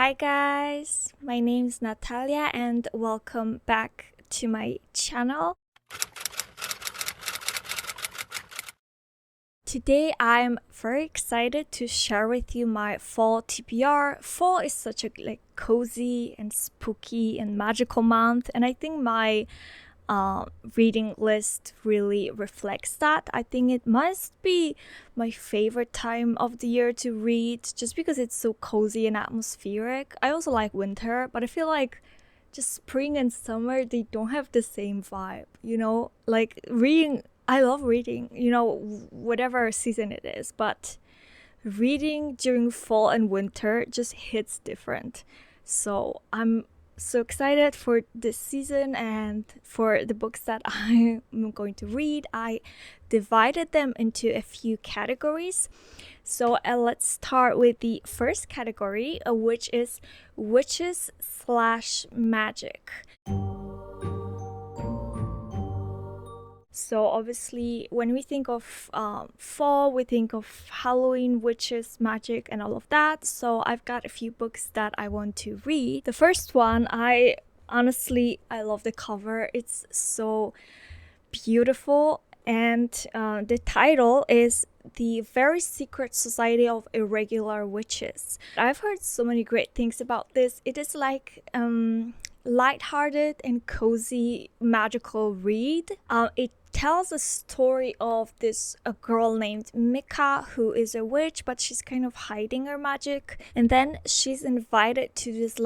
Hi guys, my name's Natalia and welcome back to my channel. Today I'm very excited to share with you my fall TBR. Fall is such a cozy and spooky and magical month, and I think my reading list really reflects that. I think it must be my favorite time of the year to read just because it's so cozy and atmospheric. I also like winter, but I feel like just spring and summer, they don't have the same vibe, Like reading, I love reading, whatever season it is, but reading during fall and winter just hits different. So I'm so excited for this season and for the books that I'm going to read. I divided them into a few categories. So let's start with the first category, which is witches/magic. So obviously, when we think of fall, we think of Halloween, witches, magic, and all of that. So I've got a few books that I want to read. The first one, I love the cover. It's so beautiful, and the title is The Very Secret Society of Irregular Witches. I've heard so many great things about this. It is like lighthearted and cozy magical read. It tells a story of a girl named Mika who is a witch, but she's kind of hiding her magic, and then she's invited to this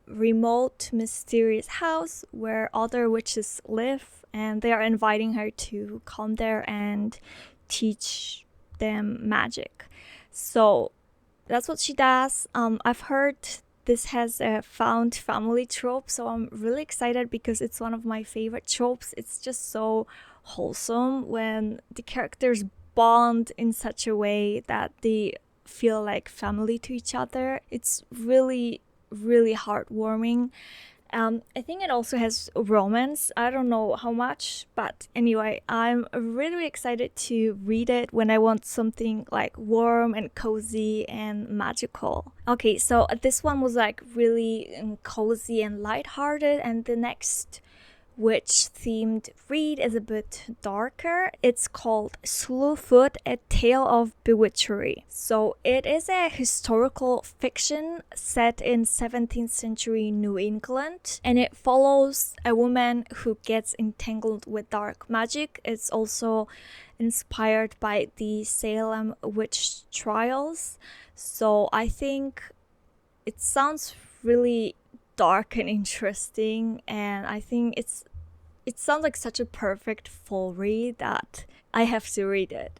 remote mysterious house where other witches live, and they are inviting her to come there and teach them magic. So that's what she does. I've heard this has a found family trope, so I'm really excited because it's one of my favorite tropes. It's just so wholesome when the characters bond in such a way that they feel like family to each other. It's really, really heartwarming. I think it also has romance. I don't know how much, but anyway, I'm really excited to read it when I want something like warm and cozy and magical. Okay, so this one was like really cozy and lighthearted, and the next witch-themed read is a bit darker. It's called Slewfoot, A Tale of Bewitchery. So it is a historical fiction set in 17th century New England, and it follows a woman who gets entangled with dark magic. It's also inspired by the Salem witch trials. So I think it sounds really dark and interesting, and I think it sounds like such a perfect fall read that I have to read it.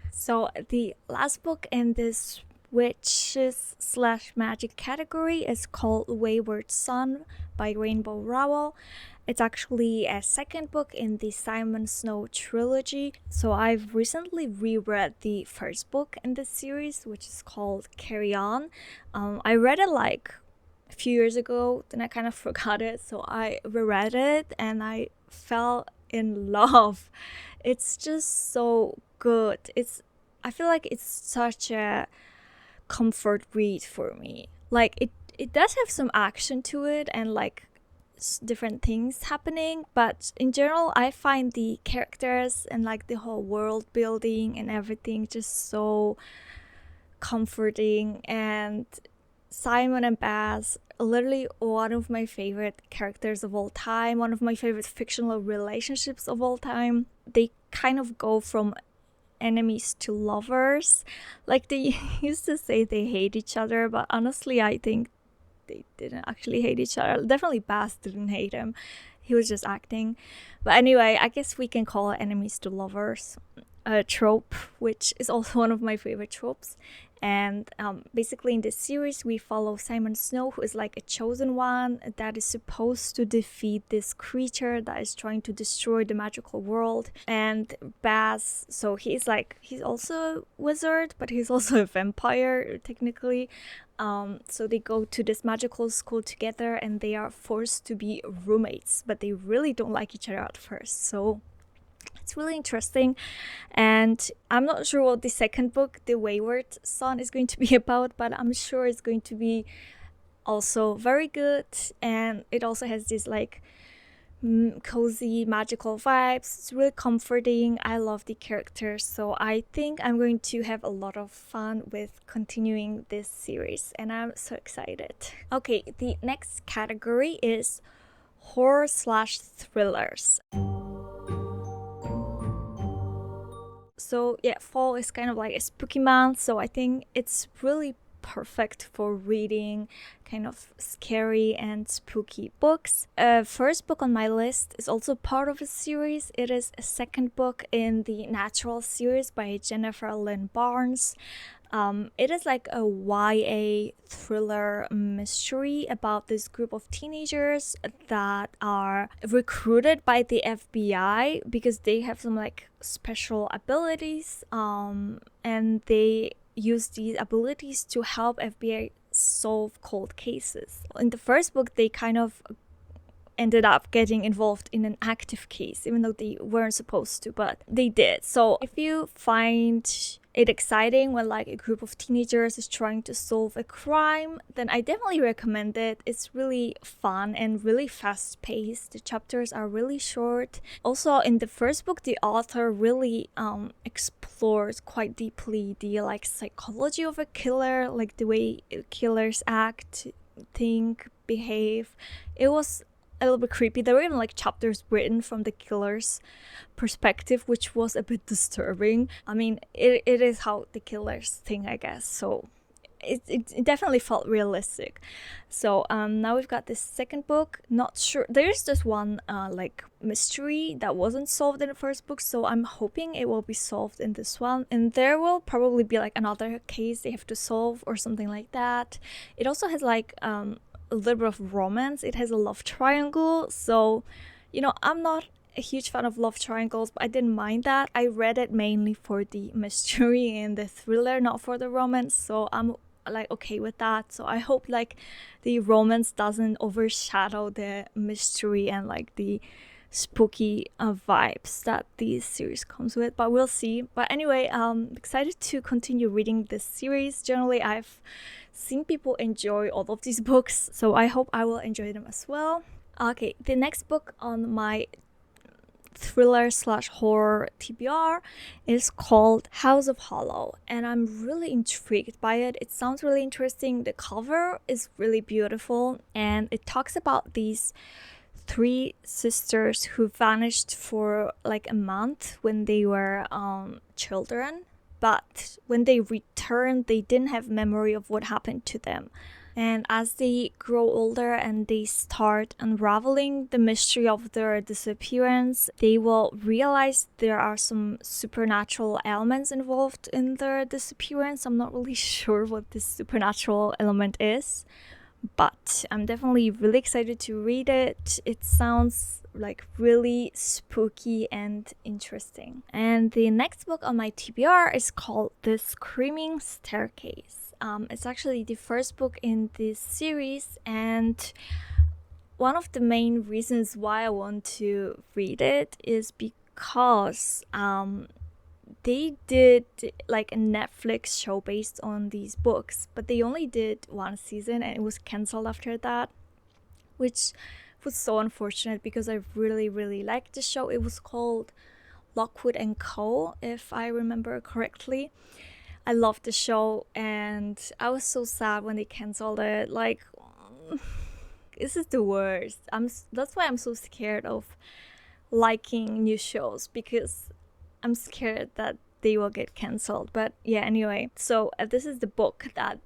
So the last book in this witches/magic category is called Wayward Son by Rainbow Rowell. It's actually a second book in the Simon Snow trilogy. So I've recently reread the first book in this series, which is called Carry On. I read it like a few years ago, then I kind of forgot it, so I reread it and I fell in love. It's just so good. I feel like it's such a comfort read for me. Like it does have some action to it and like different things happening, but in general I find the characters and like the whole world building and everything just so comforting. And Simon and Baz, literally one of my favorite characters of all time, one of my favorite fictional relationships of all time. They kind of go from enemies to lovers. Like they used to say they hate each other, but honestly I think they didn't actually hate each other. Definitely Baz didn't hate him. He was just acting. But anyway, I guess we can call it enemies to lovers. A trope, which is also one of my favorite tropes. And basically in this series we follow Simon Snow, who is like a chosen one that is supposed to defeat this creature that is trying to destroy the magical world. And Baz, so he's also a wizard, but he's also a vampire technically. So they go to this magical school together and they are forced to be roommates, but they really don't like each other at first. So it's really interesting, and I'm not sure what the second book, The Wayward Son, is going to be about, but I'm sure it's going to be also very good, and it also has this like cozy magical vibes. It's really comforting. I love the characters, so I think I'm going to have a lot of fun with continuing this series, and I'm so excited. Okay, the next category is horror slash thrillers. So yeah, fall is kind of like a spooky month, so I think it's really perfect for reading kind of scary and spooky books. First book on my list is also part of a series. It is a second book in the Natural series by Jennifer Lynn Barnes. It is like a YA thriller mystery about this group of teenagers that are recruited by the FBI because they have some like special abilities, and they use these abilities to help FBI solve cold cases. In the first book, they kind of ended up getting involved in an active case, even though they weren't supposed to, but they did. So if you find it exciting when like a group of teenagers is trying to solve a crime, then I definitely recommend it. It's really fun and really fast paced. The chapters are really short. Also, in the first book, the author really explores quite deeply the like psychology of a killer, like the way killers act, think, behave. It was a little bit creepy. There were even like chapters written from the killer's perspective, which was a bit disturbing. I mean, it is how the killers think, I guess. So it definitely felt realistic. So now we've got this second book. Not sure. There's just one like mystery that wasn't solved in the first book, so I'm hoping it will be solved in this one. And there will probably be like another case they have to solve or something like that. It also has like a little bit of romance. It has a love triangle, so I'm not a huge fan of love triangles, but I didn't mind that. I read it mainly for the mystery and the thriller, not for the romance, so I'm like okay with that. So I hope like the romance doesn't overshadow the mystery and like the spooky vibes that this series comes with, but we'll see. But anyway, excited to continue reading this series. Generally, I've seen people enjoy all of these books, so I hope I will enjoy them as well. Okay, the next book on my thriller slash horror TBR is called House of Hollow, and I'm really intrigued by it. It sounds really interesting. The cover is really beautiful, and it talks about these three sisters who vanished for like a month when they were children, but when they returned, they didn't have memory of what happened to them. And as they grow older and they start unraveling the mystery of their disappearance, they will realize there are some supernatural elements involved in their disappearance. I'm not really sure what this supernatural element is, but I'm definitely really excited to read it. It sounds like really spooky and interesting. And the next book on my TBR is called The Screaming Staircase. It's actually the first book in this series, and one of the main reasons why I want to read it is because they did like a Netflix show based on these books, but they only did one season and it was cancelled after that, which was so unfortunate because I really, really liked the show. It was called Lockwood and Co., if I remember correctly. I loved the show, and I was so sad when they cancelled it. Like, this is the worst. That's why I'm so scared of liking new shows, because I'm scared that they will get cancelled. But yeah, anyway, so this is the book that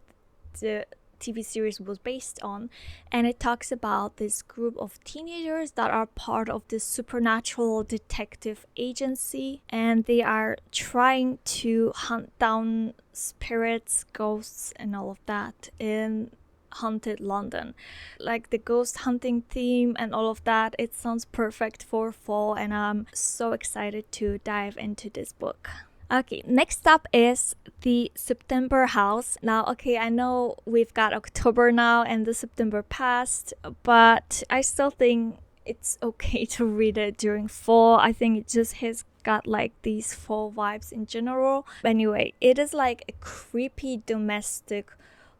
the TV series was based on, and it talks about this group of teenagers that are part of this supernatural detective agency, and they are trying to hunt down spirits, ghosts, and all of that in haunted London. Like the ghost hunting theme and all of that, it sounds perfect for fall, and I'm so excited to dive into this book. Okay, next up is the September House. Now, okay, I know we've got October now and the September passed, but I still think it's okay to read it during fall. I think it just has got like these fall vibes in general. Anyway, it is like a creepy domestic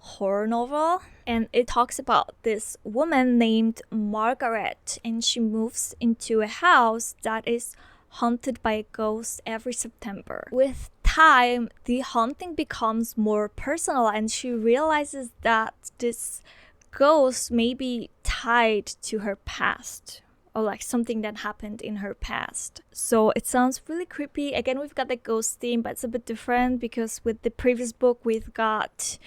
horror novel, and it talks about this woman named Margaret, and she moves into a house that is haunted by a ghost every September. With time, the haunting becomes more personal, and she realizes that this ghost may be tied to her past, or like something that happened in her past. So it sounds really creepy. Again, we've got the ghost theme, but it's a bit different because with the previous book we've got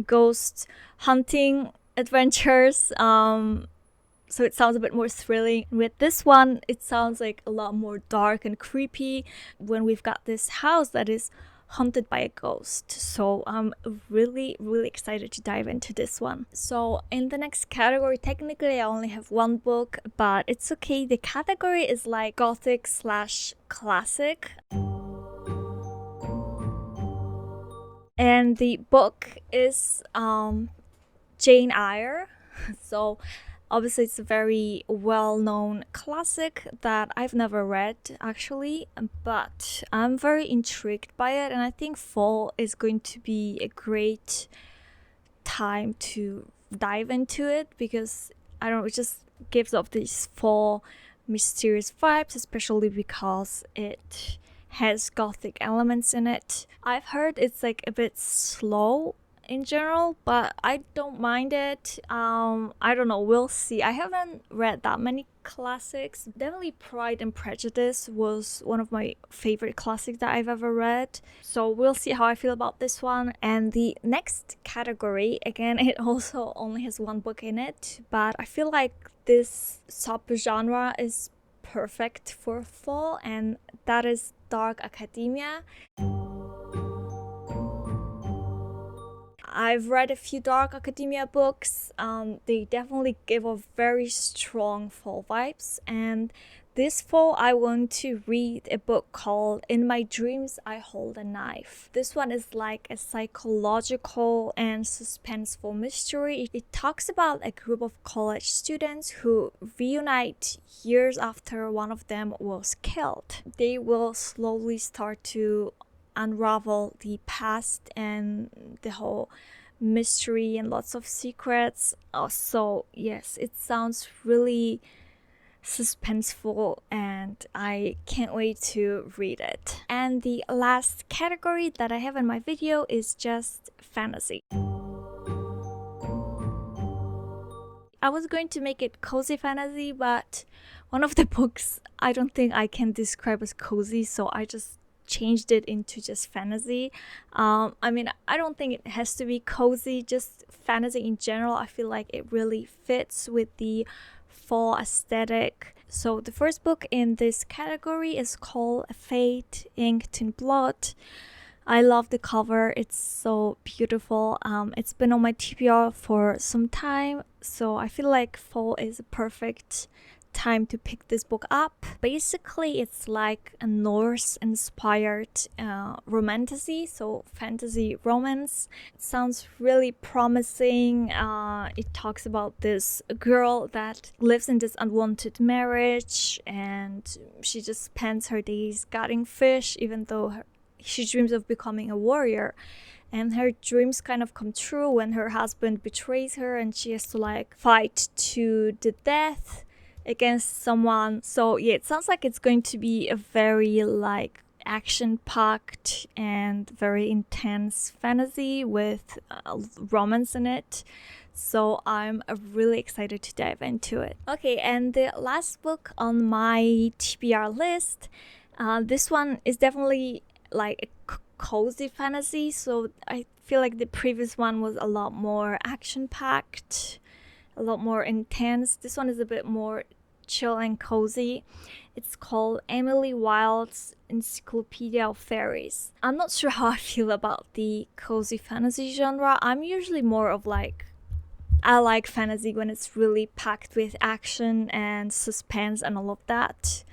ghost hunting adventures. So it sounds a bit more thrilling. With this one, it sounds like a lot more dark and creepy when we've got this house that is haunted by a ghost. So I'm really excited to dive into this one. So in the next category, technically I only have one book, but it's okay. The category is like Gothic / classic. And the book is Jane Eyre. So obviously it's a very well-known classic that I've never read actually, but I'm very intrigued by it, and I think fall is going to be a great time to dive into it because I don't know, it just gives off these fall mysterious vibes, especially because it has gothic elements in it. I've heard it's like a bit slow in general, but I don't mind it. I don't know, we'll see. I haven't read that many classics. Definitely Pride and Prejudice was one of my favorite classics that I've ever read, so we'll see how I feel about this one. And the next category, again, it also only has one book in it, but I feel like this subgenre is perfect for fall, and that is dark academia. I've read a few dark academia books. They definitely give off very strong fall vibes, and this fall I want to read a book called In My Dreams I Hold a Knife. This one is like a psychological and suspenseful mystery. It talks about a group of college students who reunite years after one of them was killed. They will slowly start to unravel the past and the whole mystery and lots of secrets. So yes, it sounds really suspenseful and I can't wait to read it. And the last category that I have in my video is just fantasy. I was going to make it cozy fantasy, but one of the books I don't think I can describe as cozy, so I just changed it into just fantasy. I mean, I don't think it has to be cozy, just fantasy in general. I feel like it really fits with the fall aesthetic. So the first book in this category is called Fate Inked in Blood. I love the cover, it's so beautiful. It's been on my TBR for some time, so I feel like fall is a perfect time to pick this book up. Basically, it's like a Norse-inspired romantasy, so fantasy romance. It sounds really promising. It talks about this girl that lives in this unwanted marriage, and she just spends her days guarding fish, even though she dreams of becoming a warrior. And her dreams kind of come true when her husband betrays her, and she has to like fight to the death against someone. So yeah, it sounds like it's going to be a very like action-packed and very intense fantasy with romance in it. So I'm really excited to dive into it. Okay, and the last book on my TBR list, this one is definitely like a cozy fantasy. So I feel like the previous one was a lot more action-packed, a lot more intense. This one is a bit more chill and cozy. It's called Emily Wilde's Encyclopedia of Fairies. I'm not sure how I feel about the cozy fantasy genre. I'm usually more of like, I like fantasy when it's really packed with action and suspense and all of that.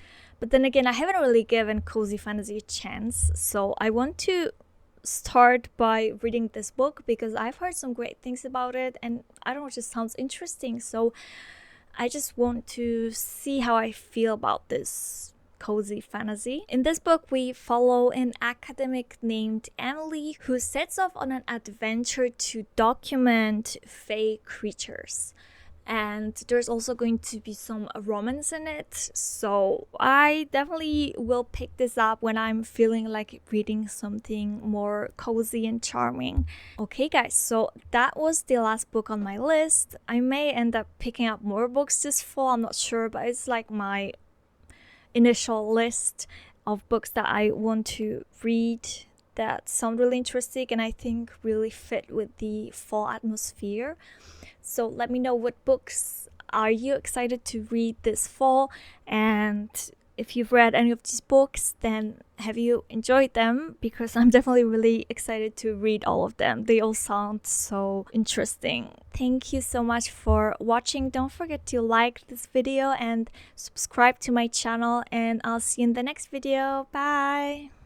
But then again, I haven't really given cozy fantasy a chance, so I want to start by reading this book because I've heard some great things about it, and I don't know, it just sounds interesting. So I just want to see how I feel about this cozy fantasy. In this book, we follow an academic named Emily who sets off on an adventure to document fae creatures. And there's also going to be some romance in it, so I definitely will pick this up when I'm feeling like reading something more cozy and charming. Okay guys, so that was the last book on my list. I may end up picking up more books this fall, I'm not sure, but it's like my initial list of books that I want to read that sound really interesting and I think really fit with the fall atmosphere. So let me know what books are you excited to read this fall, and if you've read any of these books, then have you enjoyed them? Because I'm definitely really excited to read all of them. They all sound so interesting. Thank you so much for watching. Don't forget to like this video and subscribe to my channel, and I'll see you in the next video. Bye!